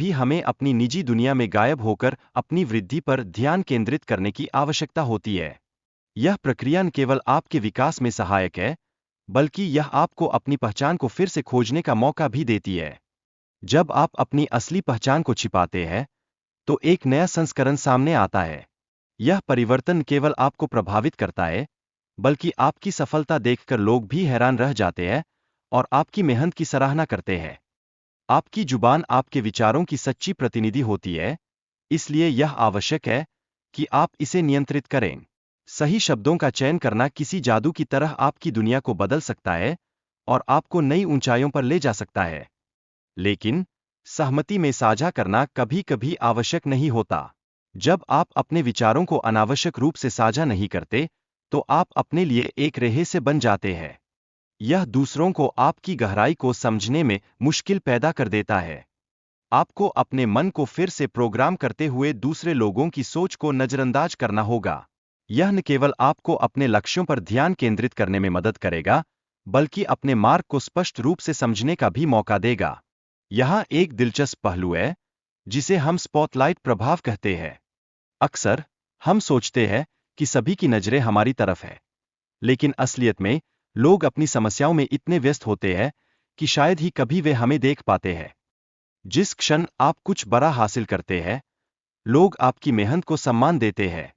भी हमें अपनी निजी दुनिया में गायब होकर अपनी वृद्धि पर ध्यान केंद्रित करने की आवश्यकता होती है। यह प्रक्रिया न केवल आपके विकास में सहायक है, बल्कि यह आपको अपनी पहचान को फिर से खोजने का मौका भी देती है। जब आप अपनी असली पहचान को छिपाते हैं, तो एक नया संस्करण सामने आता है। यह परिवर्तन केवल आपको प्रभावित करता है, बल्कि आपकी सफलता देखकर लोग भी हैरान रह जाते हैं और आपकी मेहनत की सराहना करते हैं। आपकी जुबान आपके विचारों की सच्ची प्रतिनिधि होती है, इसलिए यह आवश्यक है कि आप इसे नियंत्रित करें। सही शब्दों का चयन करना किसी जादू की तरह आपकी दुनिया को बदल सकता है और आपको नई ऊंचाइयों पर ले जा सकता है। लेकिन सहमति में साझा करना कभी-कभी आवश्यक नहीं होता। जब आप अपने विचारों को अनावश्यक रूप से साझा नहीं करते, तो आप अपने लिए एक रहस्य बन जाते हैं। यह दूसरों को आपकी गहराई को समझने में मुश्किल पैदा कर देता है। आपको अपने मन को फिर से प्रोग्राम करते हुए दूसरे लोगों की सोच को नजरअंदाज करना होगा। यह न केवल आपको अपने लक्ष्यों पर ध्यान केंद्रित करने में मदद करेगा, बल्कि अपने मार्ग को स्पष्ट रूप से समझने का भी मौका देगा। यहाँ एक दिलचस्प पहलू है, जिसे हम स्पॉटलाइट प्रभाव कहते हैं। अक्सर हम सोचते हैं कि सभी की नजरें हमारी तरफ है, लेकिन असलियत में लोग अपनी समस्याओं में इतने व्यस्त होते हैं कि शायद ही कभी वे हमें देख पाते हैं। जिस क्षण आप कुछ बड़ा हासिल करते हैं, लोग आपकी मेहनत को सम्मान देते हैं।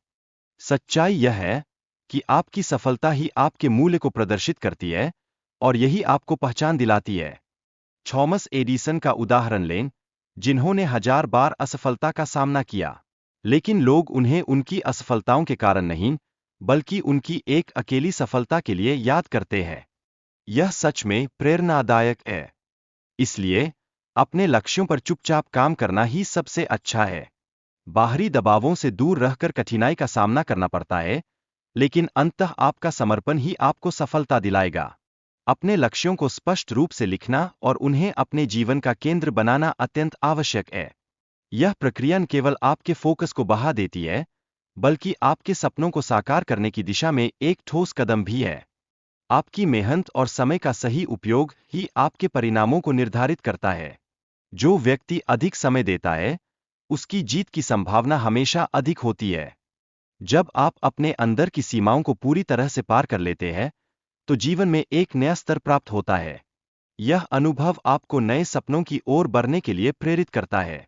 सच्चाई यह है कि आपकी सफलता ही आपके मूल्य को प्रदर्शित करती है और यही आपको पहचान दिलाती है। थॉमस एडिसन का उदाहरण लें, जिन्होंने 1000 बार असफलता का सामना किया, लेकिन लोग उन्हें उनकी असफलताओं के कारण नहीं, बल्कि उनकी एक अकेली सफलता के लिए याद करते हैं। यह सच में प्रेरणादायक है। इसलिए अपने लक्ष्यों पर चुपचाप काम करना ही सबसे अच्छा है। बाहरी दबावों से दूर रहकर कठिनाई का सामना करना पड़ता है, लेकिन अंततः आपका समर्पण ही आपको सफलता दिलाएगा। अपने लक्ष्यों को स्पष्ट रूप से लिखना और उन्हें अपने जीवन का केंद्र बनाना अत्यंत आवश्यक है। यह प्रक्रिया न केवल आपके फोकस को बढ़ा देती है, बल्कि आपके सपनों को साकार करने की दिशा में एक ठोस कदम भी है। आपकी मेहनत और समय का सही उपयोग ही आपके परिणामों को निर्धारित करता है। जो व्यक्ति अधिक समय देता है, उसकी जीत की संभावना हमेशा अधिक होती है। जब आप अपने अंदर की सीमाओं को पूरी तरह से पार कर लेते हैं, तो जीवन में एक नया स्तर प्राप्त होता है। यह अनुभव आपको नए सपनों की ओर बढ़ने के लिए प्रेरित करता है।